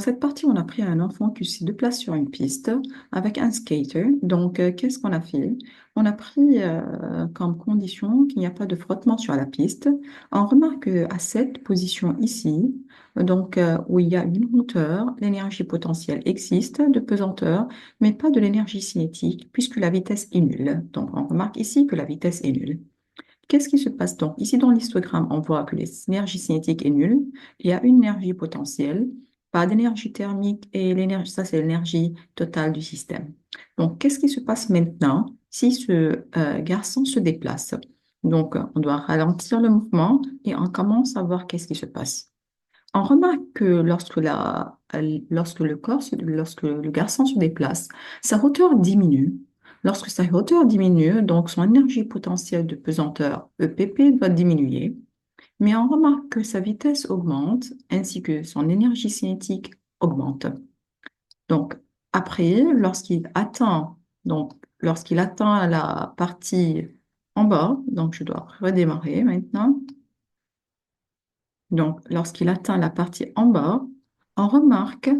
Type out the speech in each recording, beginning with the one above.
Dans cette partie, on a pris un enfant qui se déplace sur une piste avec un skater. Donc, qu'est-ce qu'on a fait? On a pris comme condition qu'il n'y a pas de frottement sur la piste. On remarque à cette position ici, donc où il y a une hauteur, l'énergie potentielle existe de pesanteur, mais pas de l'énergie cinétique puisque la vitesse est nulle. Donc, on remarque ici que la vitesse est nulle. Qu'est-ce qui se passe donc? Ici, dans l'histogramme, on voit que l'énergie cinétique est nulle. Il y a une énergie potentielle, pas d'énergie thermique et l'énergie, ça, c'est l'énergie totale du système. Donc, qu'est-ce qui se passe maintenant si ce garçon se déplace? Donc, on doit ralentir le mouvement et on commence à voir qu'est-ce qui se passe. On remarque que lorsque le garçon se déplace, sa hauteur diminue. Lorsque sa hauteur diminue, donc son énergie potentielle de pesanteur, EPP, doit diminuer. Mais on remarque que sa vitesse augmente ainsi que son énergie cinétique augmente. Donc, après, lorsqu'il atteint la partie en bas, donc je dois redémarrer maintenant. Donc, lorsqu'il atteint la partie en bas, on remarque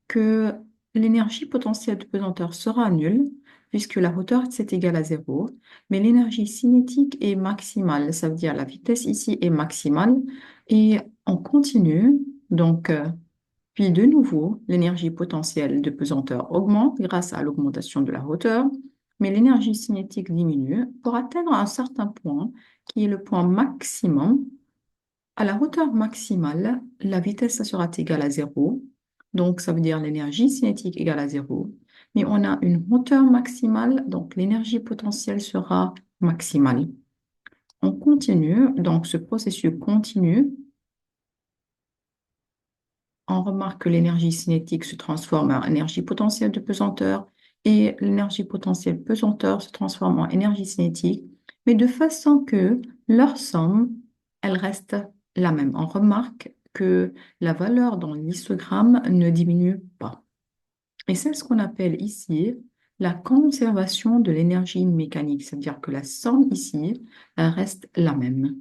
que l'énergie potentielle de pesanteur sera nulle, puisque la hauteur c'est égal à zéro, mais l'énergie cinétique est maximale, ça veut dire la vitesse ici est maximale, et on continue, donc, puis de nouveau, l'énergie potentielle de pesanteur augmente grâce à l'augmentation de la hauteur, mais l'énergie cinétique diminue pour atteindre un certain point, qui est le point maximum. À la hauteur maximale, la vitesse ça sera égale à zéro. Donc, ça veut dire l'énergie cinétique égale à zéro. Mais on a une hauteur maximale, donc l'énergie potentielle sera maximale. On continue, donc ce processus continue. On remarque que l'énergie cinétique se transforme en énergie potentielle de pesanteur et l'énergie potentielle pesanteur se transforme en énergie cinétique, mais de façon que leur somme, elle reste la même. On remarque que la valeur dans l'histogramme ne diminue pas. Et c'est ce qu'on appelle ici la conservation de l'énergie mécanique, c'est-à-dire que la somme ici, elle reste la même.